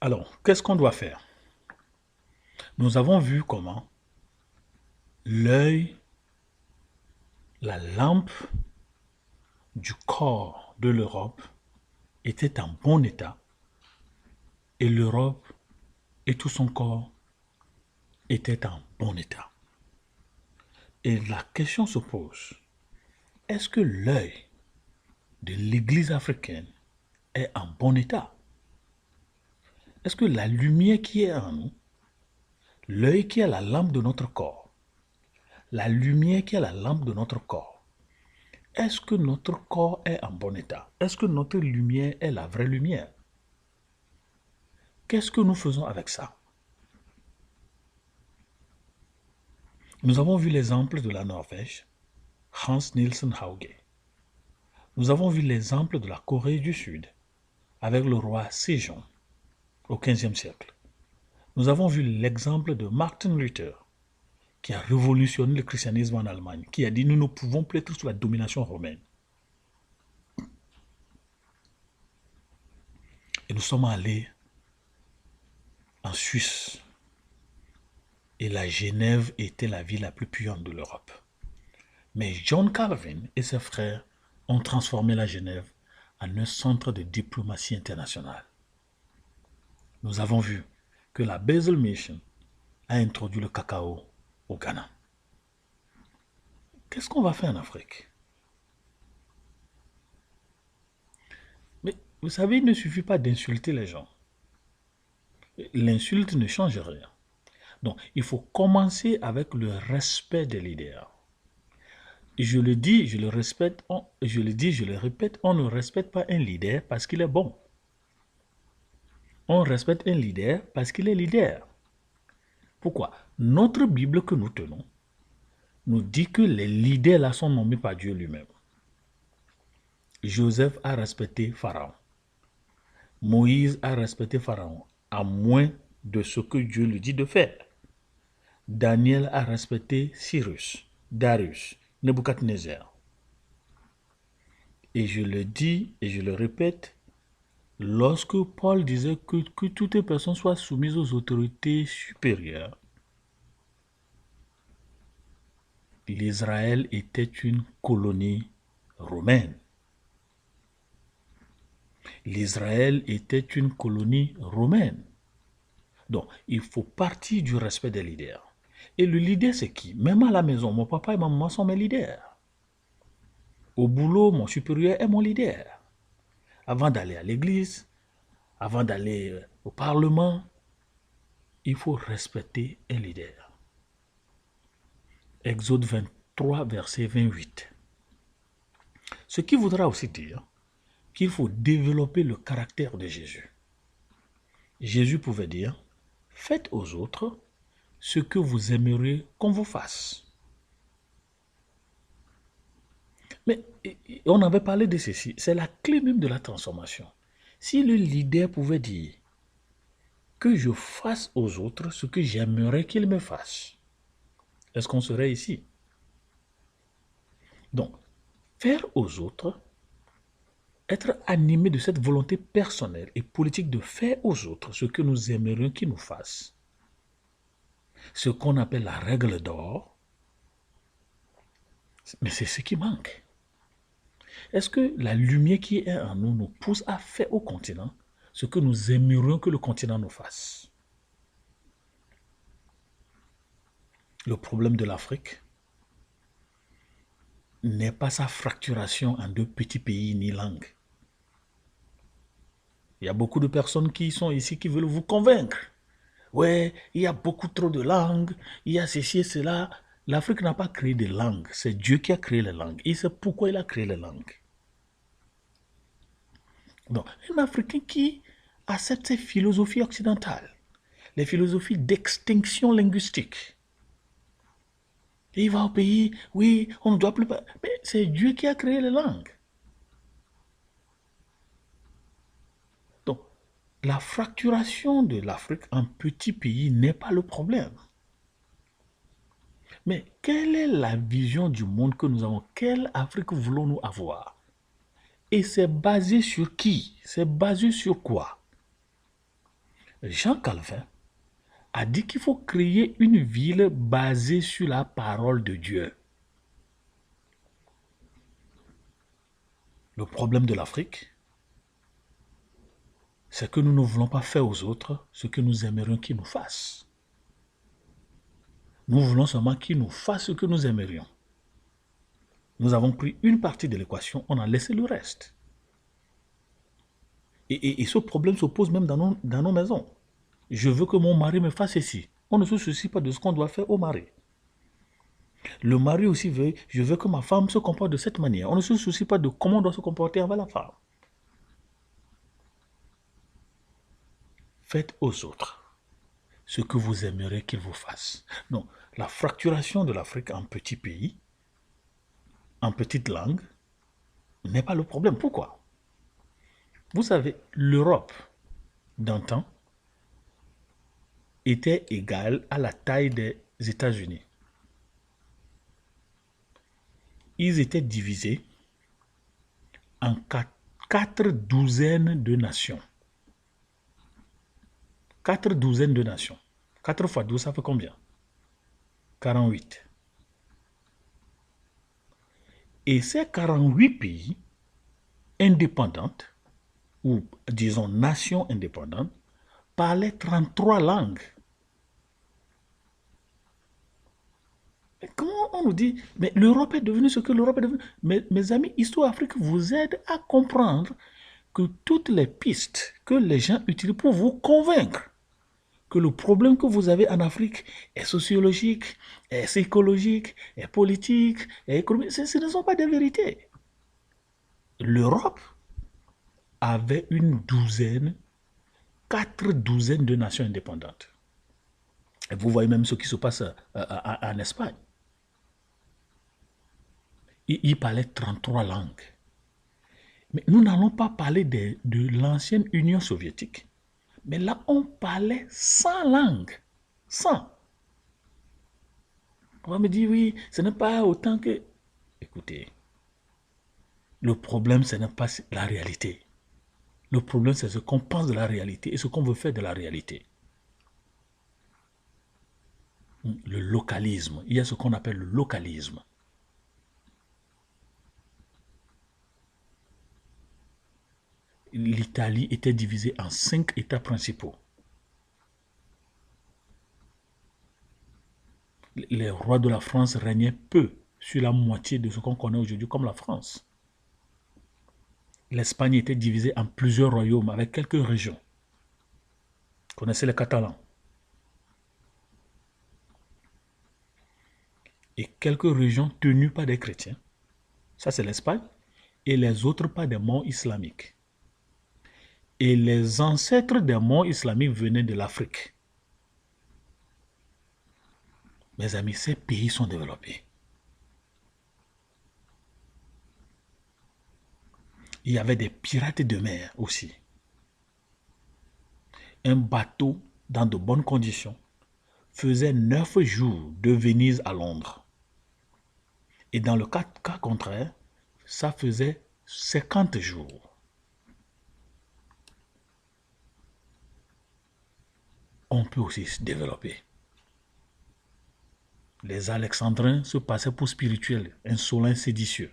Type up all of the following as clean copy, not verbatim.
Alors, qu'est-ce qu'on doit faire? Nous avons vu comment l'œil, la lampe du corps de l'Europe était en bon état et l'Europe et tout son corps étaient en bon état. Et la question se pose, est-ce que l'œil de l'Église africaine est en bon état? Est-ce que la lumière qui est en nous, l'œil qui est la lampe de notre corps, la lumière qui est la lampe de notre corps, est-ce que notre corps est en bon état? Est-ce que notre lumière est la vraie lumière? Qu'est-ce que nous faisons avec ça? Nous avons vu l'exemple de la Norvège, Hans Nielsen Hauge. Nous avons vu l'exemple de la Corée du Sud, avec le roi Sejong, au XVe siècle. Nous avons vu l'exemple de Martin Luther, qui a révolutionné le christianisme en Allemagne, qui a dit nous ne pouvons plus être sous la domination romaine. Et nous sommes allés en Suisse. Et la Genève était la ville la plus puissante de l'Europe. Mais John Calvin et ses frères ont transformé la Genève en un centre de diplomatie internationale. Nous avons vu que la Basel Mission a introduit le cacao au Ghana. Qu'est-ce qu'on va faire en Afrique? Mais vous savez, il ne suffit pas d'insulter les gens. L'insulte ne change rien. Donc, il faut commencer avec le respect des leaders. Je le dis, je le respecte, je le dis, je le répète, on ne respecte pas un leader parce qu'il est bon. On respecte un leader parce qu'il est leader. Pourquoi? Notre Bible que nous tenons nous dit que les leaders là sont nommés par Dieu lui-même. Joseph a respecté Pharaon. Moïse a respecté Pharaon, à moins de ce que Dieu lui dit de faire. Daniel a respecté Cyrus, Darius, Nebuchadnezzar. Et je le dis et je le répète, lorsque Paul disait que toutes les personnes soient soumises aux autorités supérieures, l'Israël était une colonie romaine. L'Israël était une colonie romaine. Donc, il faut partir du respect des leaders. Et le leader, c'est qui? Même à la maison, mon papa et ma maman sont mes leaders. Au boulot, mon supérieur est mon leader. Avant d'aller à l'église, avant d'aller au Parlement, il faut respecter un leader. Exode 23, verset 28. Ce qui voudra aussi dire qu'il faut développer le caractère de Jésus. Jésus pouvait dire, faites aux autres ce que vous aimeriez qu'on vous fasse. Mais on avait parlé de ceci, c'est la clé même de la transformation. Si le leader pouvait dire que je fasse aux autres ce que j'aimerais qu'ils me fassent, est-ce qu'on serait ici? Donc, faire aux autres, être animé de cette volonté personnelle et politique de faire aux autres ce que nous aimerions qu'ils nous fassent, ce qu'on appelle la règle d'or, mais c'est ce qui manque. Est-ce que la lumière qui est en nous nous pousse à faire au continent ce que nous aimerions que le continent nous fasse? Le problème de l'Afrique n'est pas sa fracturation en deux petits pays ni langues. Il y a beaucoup de personnes qui sont ici qui veulent vous convaincre. Ouais, il y a beaucoup trop de langues, il y a ceci et cela. L'Afrique n'a pas créé de langues, c'est Dieu qui a créé les langues. Il sait pourquoi il a créé les langues. Donc, un Africain qui accepte ces philosophies occidentales, les philosophies d'extinction linguistique, et il va au pays, oui, on ne doit plus... Mais c'est Dieu qui a créé les langues. Donc, la fracturation de l'Afrique en petits pays n'est pas le problème. Mais quelle est la vision du monde que nous avons? Quelle Afrique voulons-nous avoir? Et c'est basé sur qui? C'est basé sur quoi? Jean Calvin a dit qu'il faut créer une ville basée sur la parole de Dieu. Le problème de l'Afrique, c'est que nous ne voulons pas faire aux autres ce que nous aimerions qu'ils nous fassent. Nous voulons seulement qu'ils nous fassent ce que nous aimerions. Nous avons pris une partie de l'équation, on a laissé le reste. Et ce problème se pose même dans nos maisons. Je veux que mon mari me fasse ceci. On ne se soucie pas de ce qu'on doit faire au mari. Le mari aussi veut, je veux que ma femme se comporte de cette manière. On ne se soucie pas de comment on doit se comporter envers la femme. Faites aux autres ce que vous aimeriez qu'ils vous fassent. Non, la fracturation de l'Afrique en petits pays, en petites langues, n'est pas le problème. Pourquoi? Vous savez, l'Europe d'antan était égale à la taille des États-Unis. Ils étaient divisés en quatre douzaines de nations. 4 douzaines de nations. 4 fois 12, ça fait combien? 48. Et ces 48 pays indépendantes, ou disons nations indépendantes, parlaient 33 langues. Mais comment on nous dit, mais l'Europe est devenue ce que l'Europe est devenue? Mes amis, Histoire Afrique vous aide à comprendre que toutes les pistes que les gens utilisent pour vous convaincre que le problème que vous avez en Afrique est sociologique, est psychologique, est politique, est économique. Ce ne sont pas des vérités. L'Europe avait une douzaine, 4 douzaines de nations indépendantes. Et vous voyez même ce qui se passe en Espagne. Ils parlaient 33 langues. Mais nous n'allons pas parler de l'ancienne Union soviétique. Mais là, on parlait 100 langues. 100. On va me dire, oui, ce n'est pas autant que... Écoutez, le problème, ce n'est pas la réalité. Le problème, c'est ce qu'on pense de la réalité et ce qu'on veut faire de la réalité. Le localisme. Il y a ce qu'on appelle le localisme. L'Italie était divisée en 5 États principaux. Les rois de la France régnaient peu sur la moitié de ce qu'on connaît aujourd'hui comme la France. L'Espagne était divisée en plusieurs royaumes avec quelques régions. Vous connaissez les Catalans. Et quelques régions tenues par des chrétiens. Ça, c'est l'Espagne. Et les autres par des monts islamiques. Et les ancêtres des monts islamiques venaient de l'Afrique. Mes amis, ces pays sont développés. Il y avait des pirates de mer aussi. Un bateau dans de bonnes conditions faisait 9 jours de Venise à Londres. Et dans le cas contraire, ça faisait 50 jours. On peut aussi se développer. Les Alexandrins se passaient pour spirituels, insolents, séditieux.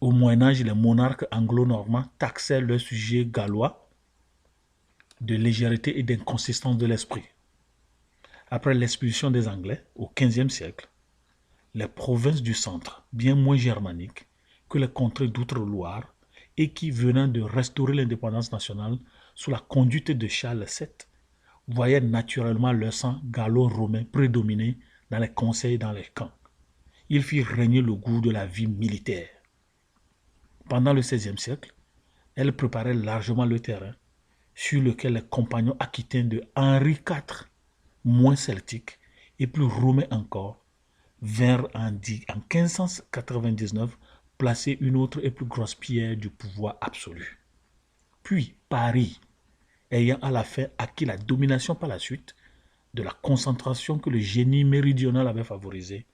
Au Moyen-Âge, les monarques anglo-normands taxaient leurs sujets gallois de légèreté et d'inconsistance de l'esprit. Après l'expulsion des Anglais, au XVe siècle, les provinces du centre, bien moins germaniques que les contrées d'Outre-Loire, et qui venaient de restaurer l'indépendance nationale sous la conduite de Charles VII, voyaient naturellement leur sang gallo-romain prédominer dans les conseils et dans les camps. Ils firent régner le goût de la vie militaire. Pendant le XVIe siècle, elle préparait largement le terrain sur lequel les compagnons aquitains de Henri IV, moins celtiques et plus romains encore, vinrent en 1599 placer une autre et plus grosse pierre du pouvoir absolu. Puis Paris, ayant à la fin acquis la domination par la suite de la concentration que le génie méridional avait favorisée,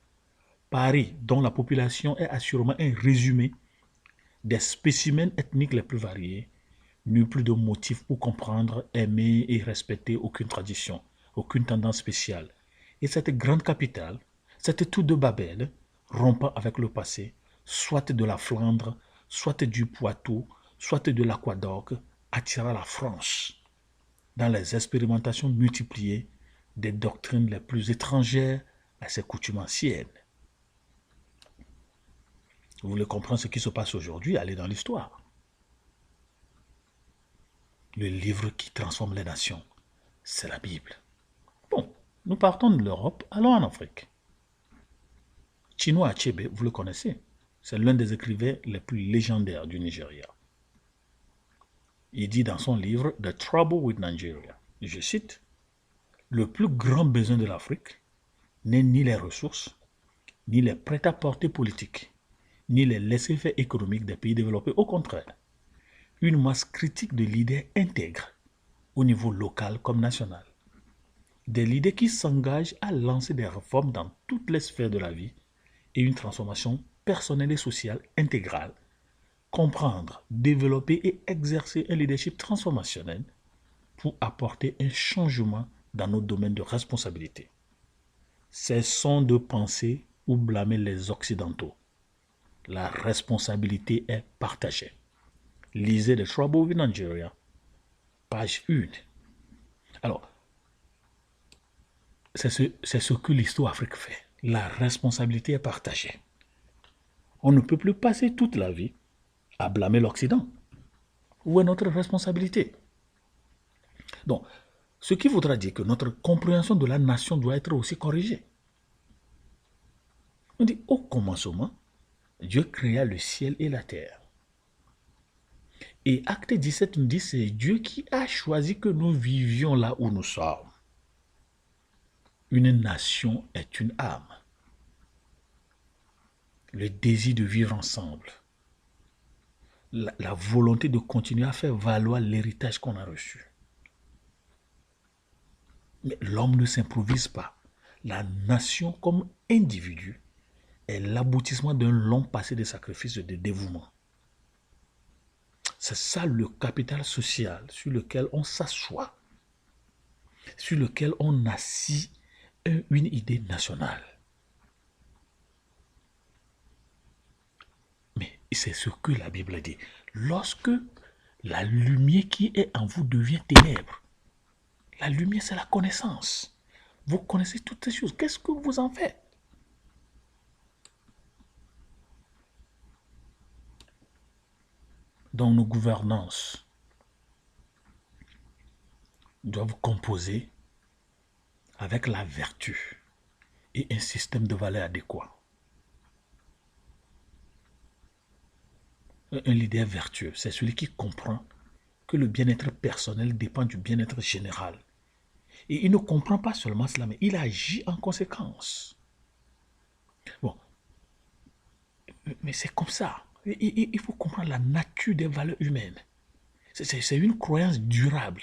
Paris, dont la population est assurément un résumé des spécimens ethniques les plus variés, N'eut plus de motif pour comprendre, aimer et respecter aucune tradition, aucune tendance spéciale. Et cette grande capitale, cette tour de Babel, rompant avec le passé, soit de la Flandre, soit du Poitou, soit de l'Aquadoc, attira la France dans les expérimentations multipliées des doctrines les plus étrangères à ses coutumes anciennes. Vous voulez comprendre ce qui se passe aujourd'hui? Allez dans l'histoire. Le livre qui transforme les nations, c'est la Bible. Bon, nous partons de l'Europe, allons en Afrique. Chinua Achebe, vous le connaissez, c'est l'un des écrivains les plus légendaires du Nigeria. Il dit dans son livre The Trouble with Nigeria, je cite, le plus grand besoin de l'Afrique n'est ni les ressources, ni les prêt-à-porter politiques, ni les laissés-faire économiques des pays développés. Au contraire, une masse critique de leaders intègres au niveau local comme national. Des leaders qui s'engagent à lancer des réformes dans toutes les sphères de la vie et une transformation personnelle et sociale intégrale. Comprendre, développer et exercer un leadership transformationnel pour apporter un changement dans nos domaines de responsabilité. Cessons de penser ou blâmer les Occidentaux. La responsabilité est partagée. Lisez The Trouble with Nigeria, page 1. Alors, c'est ce que l'histoire Afrique fait. La responsabilité est partagée. On ne peut plus passer toute la vie à blâmer l'Occident. Où est notre responsabilité? Donc, ce qui voudra dire que notre compréhension de la nation doit être aussi corrigée. On dit, au commencement, Dieu créa le ciel et la terre. Et Acte 17 nous dit, c'est Dieu qui a choisi que nous vivions là où nous sommes. Une nation est une âme. Le désir de vivre ensemble. La volonté de continuer à faire valoir l'héritage qu'on a reçu. Mais l'homme ne s'improvise pas. La nation comme individu est l'aboutissement d'un long passé de sacrifices et de dévouement. C'est ça le capital social sur lequel on s'assoit, sur lequel on assit une idée nationale. Mais c'est ce que la Bible dit. Lorsque la lumière qui est en vous devient ténèbres, la lumière c'est la connaissance. Vous connaissez toutes ces choses. Qu'est-ce que vous en faites? Dans nos gouvernances doivent composer avec la vertu et un système de valeurs adéquat. Un leader vertueux, c'est celui qui comprend que le bien-être personnel dépend du bien-être général. Et il ne comprend pas seulement cela, mais il agit en conséquence. Bon, mais c'est comme ça. Il faut comprendre la nature des valeurs humaines. C'est une croyance durable,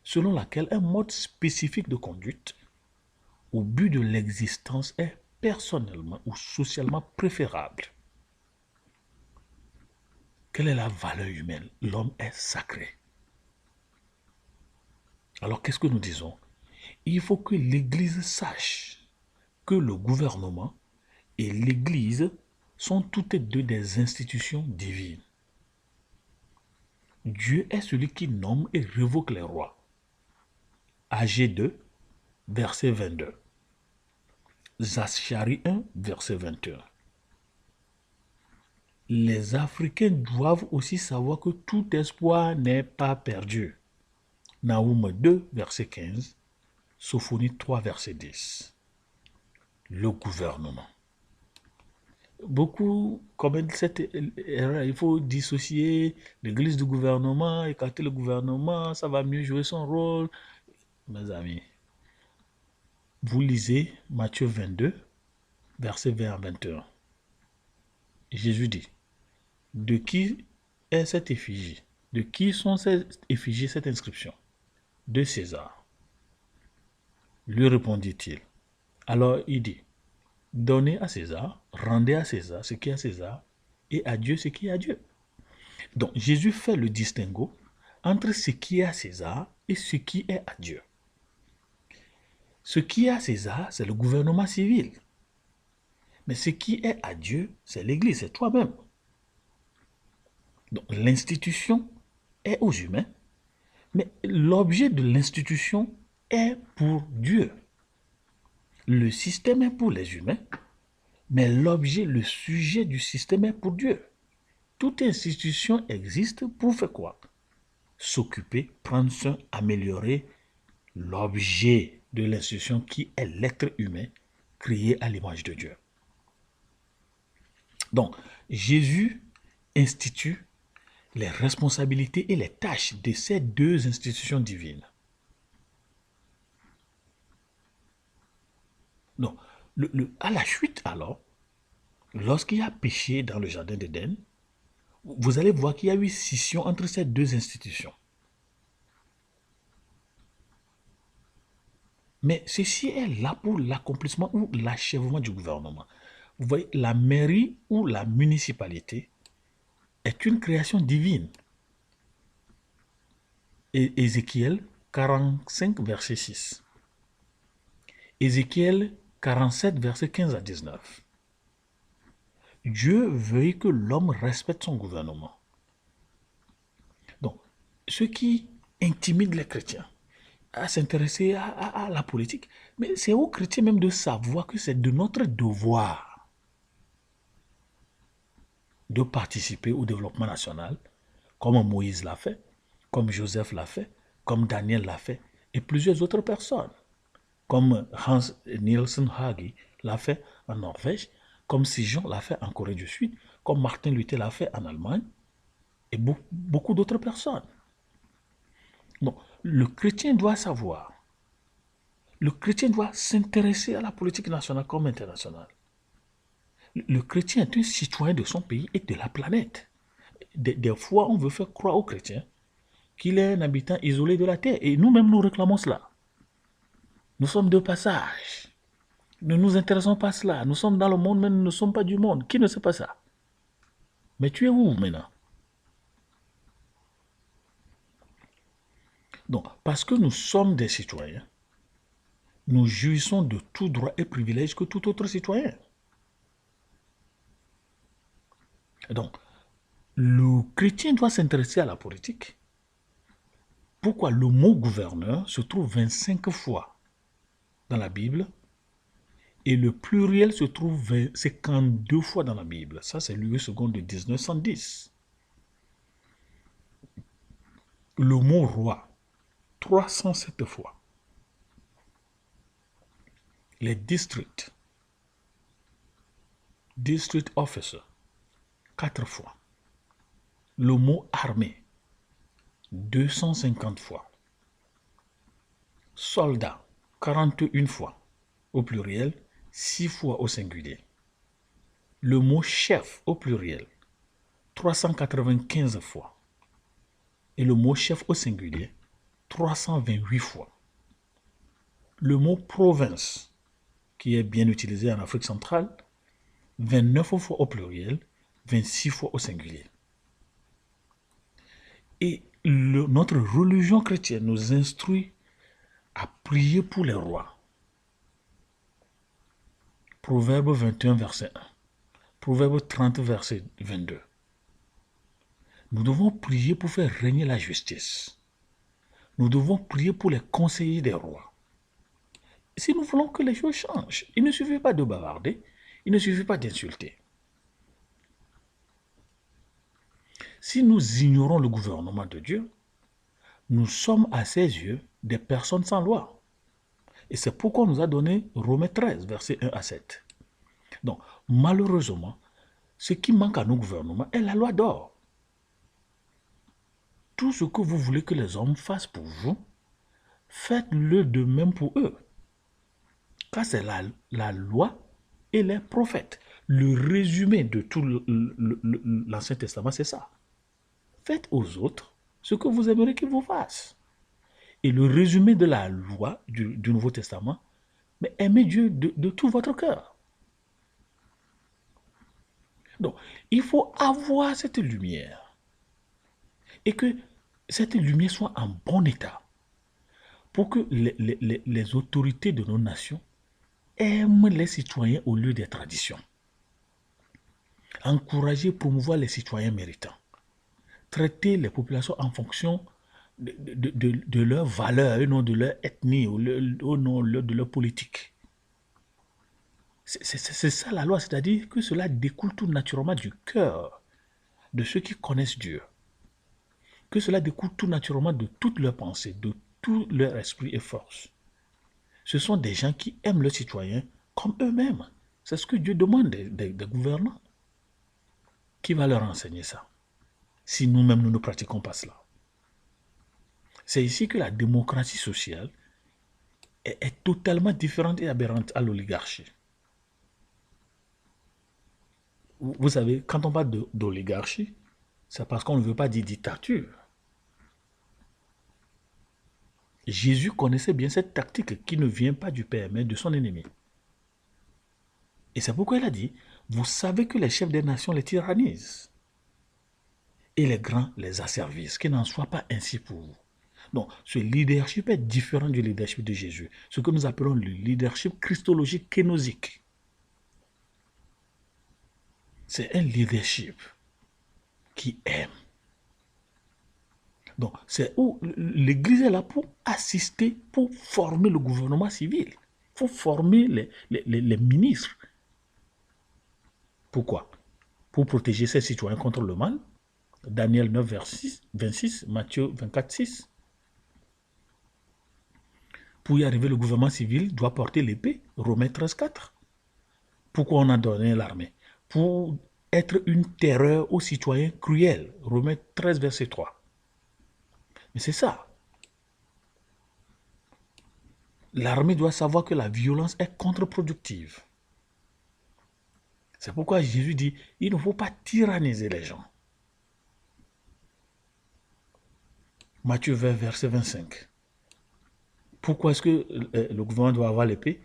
selon laquelle un mode spécifique de conduite au but de l'existence est personnellement ou socialement préférable. Quelle est la valeur humaine? L'homme est sacré. Alors qu'est-ce que nous disons? Il faut que l'Église sache que le gouvernement et l'Église sont toutes deux des institutions divines. Dieu est celui qui nomme et révoque les rois. Agé 2, verset 22. Zacharie 1, verset 21. Les Africains doivent aussi savoir que tout espoir n'est pas perdu. Naoum 2, verset 15. Sophonie 3, verset 10. Le gouvernement. Beaucoup commettent cette erreur. Il faut dissocier l'église du gouvernement, écarter le gouvernement, ça va mieux jouer son rôle. Mes amis, vous lisez Matthieu 22, verset 20 à 21. Jésus dit, de qui est cette effigie? De qui sont ces effigies, cette inscription? De César. Lui répondit-il. Alors il dit, donnez à César, rendez à César ce qui est à César, et à Dieu ce qui est à Dieu. Donc Jésus fait le distinguo entre ce qui est à César et ce qui est à Dieu. Ce qui est à César, c'est le gouvernement civil. Mais ce qui est à Dieu, c'est l'Église, c'est toi-même. Donc l'institution est aux humains, mais l'objet de l'institution est pour Dieu. Le système est pour les humains, mais l'objet, le sujet du système est pour Dieu. Toute institution existe pour faire quoi? S'occuper, prendre soin, améliorer l'objet de l'institution qui est l'être humain créé à l'image de Dieu. Donc, Jésus institue les responsabilités et les tâches de ces deux institutions divines. Donc, à la chute alors, lorsqu'il y a péché dans le jardin d'Éden, vous allez voir qu'il y a eu scission entre ces deux institutions. Mais ceci est là pour l'accomplissement ou l'achèvement du gouvernement. Vous voyez, la mairie ou la municipalité est une création divine. Et Ézéchiel 45, verset 6. Ézéchiel 47, verset 15 à 19. Dieu veut que l'homme respecte son gouvernement. Donc, ce qui intimide les chrétiens à s'intéresser à la politique, mais c'est aux chrétiens même de savoir que c'est de notre devoir de participer au développement national, comme Moïse l'a fait, comme Joseph l'a fait, comme Daniel l'a fait, et plusieurs autres personnes, comme Hans Nielsen Hagi l'a fait en Norvège, comme Sijon l'a fait en Corée du Sud, comme Martin Luther l'a fait en Allemagne, et beaucoup d'autres personnes. Donc, le chrétien doit savoir, le chrétien doit s'intéresser à la politique nationale comme internationale. Le chrétien est un citoyen de son pays et de la planète. Des fois, on veut faire croire aux chrétiens qu'il est un habitant isolé de la terre. Et nous-mêmes, nous réclamons cela. Nous sommes de passage. Ne nous intéressons pas à cela. Nous sommes dans le monde, mais nous ne sommes pas du monde. Qui ne sait pas ça? Mais tu es où maintenant? Donc, parce que nous sommes des citoyens, nous jouissons de tout droit et privilège que tout autre citoyen. Donc, le chrétien doit s'intéresser à la politique. Pourquoi le mot gouverneur se trouve 25 fois dans la Bible et le pluriel se trouve 52 fois dans la Bible. Ça, c'est Louis II de 1910. Le mot roi, 307 fois. Les districts, district officer, 4 fois. Le mot armée, 250 fois. Soldat, 41 fois au pluriel, 6 fois au singulier. Le mot chef au pluriel, 395 fois. Et le mot chef au singulier, 328 fois. Le mot province, qui est bien utilisé en Afrique centrale, 29 fois au pluriel, 26 fois au singulier. Et notre religion chrétienne nous instruit à prier pour les rois. Proverbe 21, verset 1. Proverbe 30, verset 22. Nous devons prier pour faire régner la justice. Nous devons prier pour les conseillers des rois. Si nous voulons que les choses changent, il ne suffit pas de bavarder, il ne suffit pas d'insulter. Si nous ignorons le gouvernement de Dieu, nous sommes à ses yeux des personnes sans loi. Et c'est pourquoi on nous a donné Romains 13, versets 1 à 7. Donc, malheureusement, ce qui manque à nos gouvernements est la loi d'or. Tout ce que vous voulez que les hommes fassent pour vous, faites-le de même pour eux. Car c'est la loi et les prophètes. Le résumé de tout l'Ancien Testament, c'est ça. Faites aux autres ce que vous aimeriez qu'ils vous fassent. Et le résumé de la loi du Nouveau Testament, mais aimez Dieu de tout votre cœur. Donc, il faut avoir cette lumière. Et que cette lumière soit en bon état pour que les autorités de nos nations aiment les citoyens au lieu des traditions. Encourager, promouvoir les citoyens méritants. Traiter les populations en fonction de leurs valeurs, et non de leur ethnie, ou non de leur politique. C'est ça la loi, c'est-à-dire que cela découle tout naturellement du cœur de ceux qui connaissent Dieu. Que cela découle tout naturellement de toutes leurs pensées, de tout leur esprit et force. Ce sont des gens qui aiment leurs citoyens comme eux-mêmes. C'est ce que Dieu demande des gouvernants. Qui va leur enseigner ça si nous-mêmes nous ne pratiquons pas cela? C'est ici que la démocratie sociale est totalement différente et aberrante à l'oligarchie. Vous savez, quand on parle d'oligarchie, c'est parce qu'on ne veut pas dire dictature. Jésus connaissait bien cette tactique qui ne vient pas du Père, mais de son ennemi. Et c'est pourquoi il a dit, vous savez que les chefs des nations les tyrannisent et les grands les asservissent, qu'il n'en soit pas ainsi pour vous. Donc, ce leadership est différent du leadership de Jésus, ce que nous appelons le leadership christologique kénosique. C'est un leadership qui aime. Donc, c'est où l'Église est là pour assister, pour former le gouvernement civil. Il faut former les ministres. Pourquoi? Pour protéger ses citoyens contre le mal. Daniel 9, verset 26, Matthieu 24, 6. Pour y arriver, le gouvernement civil doit porter l'épée. Romains 13, 4. Pourquoi on a donné l'armée? Pour être une terreur aux citoyens cruels. Romains 13, verset 3. Mais c'est ça. L'armée doit savoir que la violence est contre-productive. C'est pourquoi Jésus dit, il ne faut pas tyranniser les gens. Matthieu 20, verset 25. Pourquoi est-ce que le gouvernement doit avoir l'épée?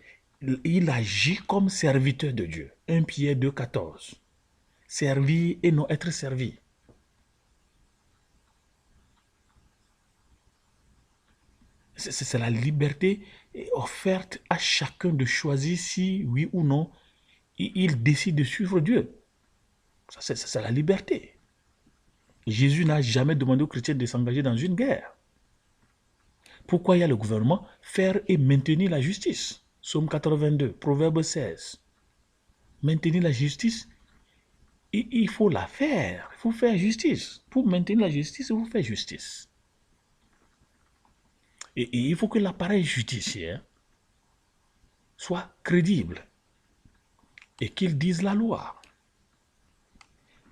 Il agit comme serviteur de Dieu. 1 Pierre 2, 14. Servir et non être servi. C'est la liberté offerte à chacun de choisir si, oui ou non, il décide de suivre Dieu. C'est la liberté. Jésus n'a jamais demandé aux chrétiens de s'engager dans une guerre. Pourquoi il y a le gouvernement? Faire et maintenir la justice. Psaume 82, Proverbe 16. Maintenir la justice, il faut la faire. Il faut faire justice. Pour maintenir la justice, il faut faire justice. Et il faut que l'appareil judiciaire soit crédible et qu'il dise la loi.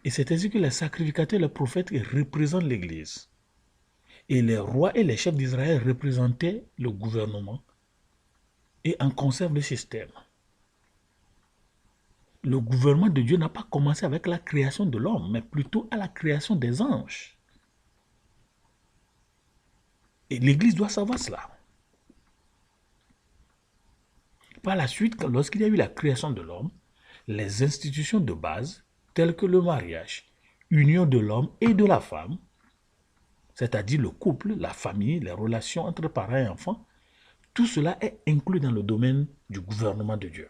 Et c'est ainsi que les sacrificateurs et les prophètes représentent l'Église. Et les rois et les chefs d'Israël représentaient le gouvernement et en conservent le système. Le gouvernement de Dieu n'a pas commencé avec la création de l'homme, mais plutôt à la création des anges. Et l'Église doit savoir cela. Par la suite, lorsqu'il y a eu la création de l'homme, les institutions de base, telles que le mariage, union de l'homme et de la femme, c'est-à-dire le couple, la famille, les relations entre parents et enfants, tout cela est inclus dans le domaine du gouvernement de Dieu.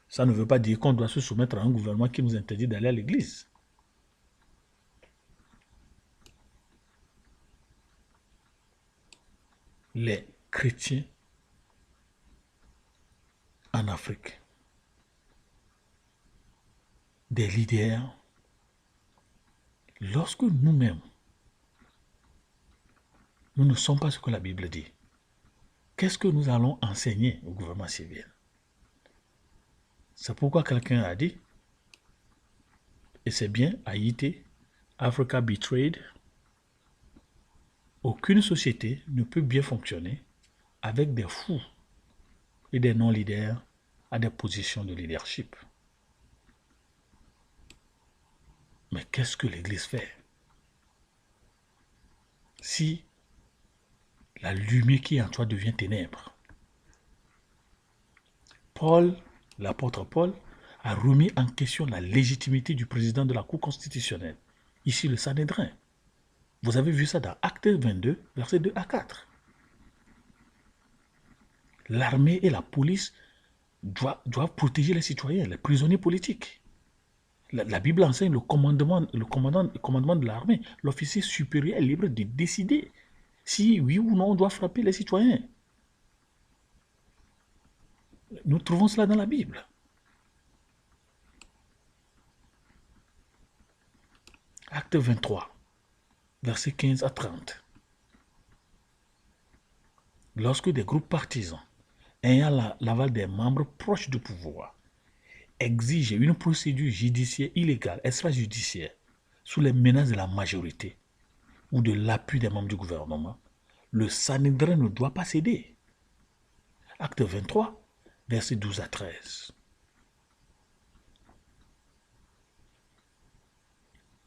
Ça ne veut pas dire qu'on doit se soumettre à un gouvernement qui nous interdit d'aller à l'église. Les chrétiens en Afrique, des leaders, lorsque nous-mêmes, nous ne sommes pas ce que la Bible dit, qu'est-ce que nous allons enseigner au gouvernement civil? C'est pourquoi quelqu'un a dit, et c'est bien, Haïti, Africa Betrayed, aucune société ne peut bien fonctionner avec des fous et des non-leaders à des positions de leadership. Mais qu'est-ce que l'Église fait si la lumière qui est en toi devient ténèbres? Paul, l'apôtre Paul, a remis en question la légitimité du président de la Cour constitutionnelle. Ici, le Sanhédrin. Vous avez vu ça dans Acte 22, versets 2 à 4. L'armée et la police doivent protéger les citoyens, les prisonniers politiques. La Bible enseigne le commandement de l'armée. L'officier supérieur est libre de décider si oui ou non on doit frapper les citoyens. Nous trouvons cela dans la Bible. Acte 23, versets 15 à 30. Lorsque des groupes partisans, ayant l'aval des membres proches du pouvoir, exigent une procédure judiciaire illégale, extrajudiciaire, sous les menaces de la majorité ou de l'appui des membres du gouvernement, le Sanhédrin ne doit pas céder. Acte 23, versets 12 à 13.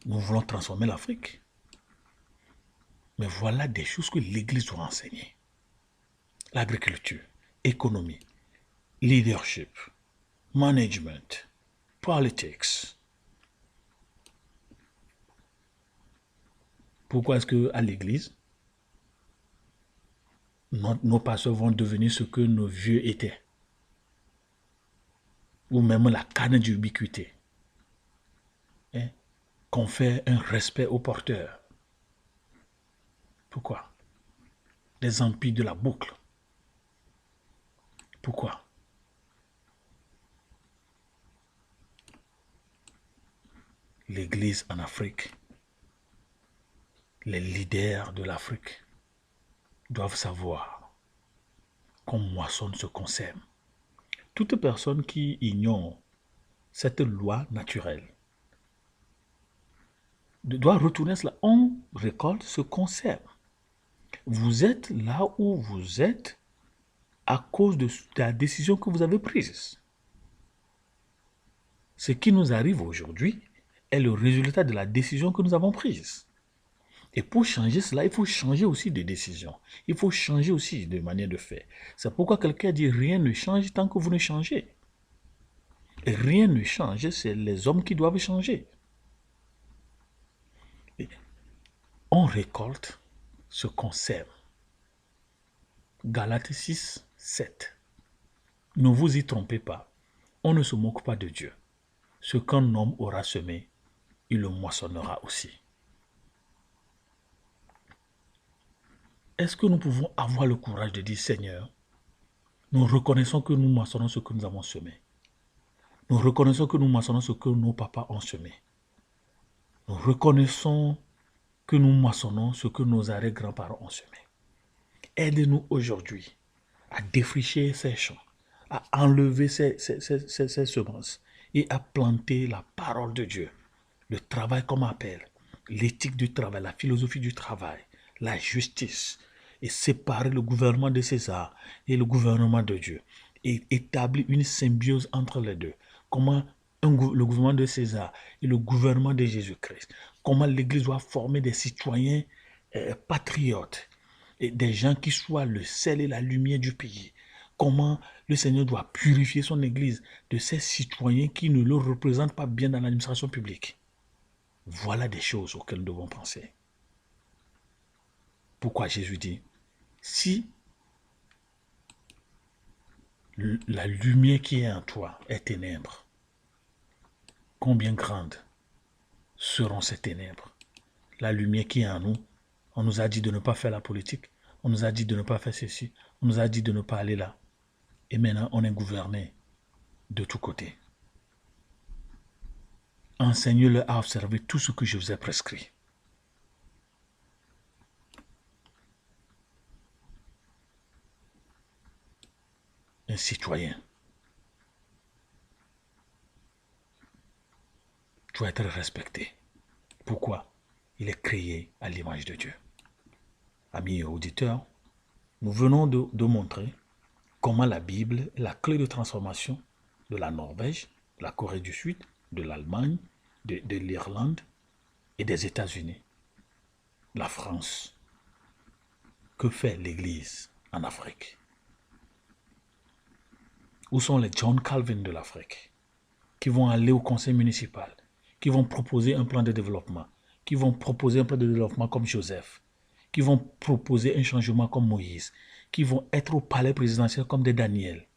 Nous voulons transformer l'Afrique. Mais voilà des choses que l'Église doit enseigner. L'agriculture, économie, leadership, management, politics. Pourquoi est-ce qu'à l'Église, nos pasteurs vont devenir ce que nos vieux étaient? Ou même la canne d'ubiquité. Hein? Qu'on fait un respect aux porteurs. Pourquoi? Les empires de la boucle. Pourquoi? L'Église en Afrique, les leaders de l'Afrique doivent savoir qu'on moissonne ce qu'on sème. Toute personne qui ignore cette loi naturelle doit retourner cela. On récolte ce qu'on sème. Vous êtes là où vous êtes à cause de la décision que vous avez prise. Ce qui nous arrive aujourd'hui est le résultat de la décision que nous avons prise. Et pour changer cela, il faut changer aussi de décision. Il faut changer aussi de manière de faire. C'est pourquoi quelqu'un dit rien ne change tant que vous ne changez. Et rien ne change, c'est les hommes qui doivent changer. Et on récolte ce qu'on sème. Galates 6, 7. Ne vous y trompez pas. On ne se moque pas de Dieu. Ce qu'un homme aura semé, il le moissonnera aussi. Est-ce que nous pouvons avoir le courage de dire, Seigneur, nous reconnaissons que nous moissonnons ce que nous avons semé. Nous reconnaissons que nous moissonnons ce que nos papas ont semé. Nous reconnaissons que nous moissonnons ce que nos arrière-grands-parents ont semé. Aide-nous aujourd'hui à défricher ces champs, à enlever ces semences et à planter la parole de Dieu, le travail comme appel, l'éthique du travail, la philosophie du travail, la justice, et séparer le gouvernement de César et le gouvernement de Dieu, et établir une symbiose entre les deux. Comment le gouvernement de César et le gouvernement de Jésus-Christ, comment l'Église doit former des citoyens patriotes, et des gens qui soient le sel et la lumière du pays. Comment le Seigneur doit purifier son Église de ces citoyens qui ne le représentent pas bien dans l'administration publique. Voilà des choses auxquelles nous devons penser. Pourquoi Jésus dit, si la lumière qui est en toi est ténèbre, combien grandes seront ces ténèbres? La lumière qui est en nous, on nous a dit de ne pas faire la politique, on nous a dit de ne pas faire ceci, on nous a dit de ne pas aller là. Et maintenant, on est gouverné de tous côtés. Enseignez-le à observer tout ce que je vous ai prescrit. Un citoyen doit être respecté. Pourquoi? Il est créé à l'image de Dieu. Amis auditeurs, nous venons de montrer comment la Bible est la clé de transformation de la Norvège, de la Corée du Sud, de l'Allemagne, de l'Irlande et des États-Unis. La France. Que fait l'Église en Afrique? Où sont les John Calvin de l'Afrique qui vont aller au conseil municipal, qui vont proposer un plan de développement, qui vont proposer un plan de développement comme Joseph, qui vont proposer un changement comme Moïse, qui vont être au palais présidentiel comme des Daniel,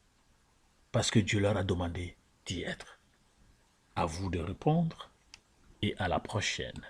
parce que Dieu leur a demandé d'y être. À vous de répondre et à la prochaine.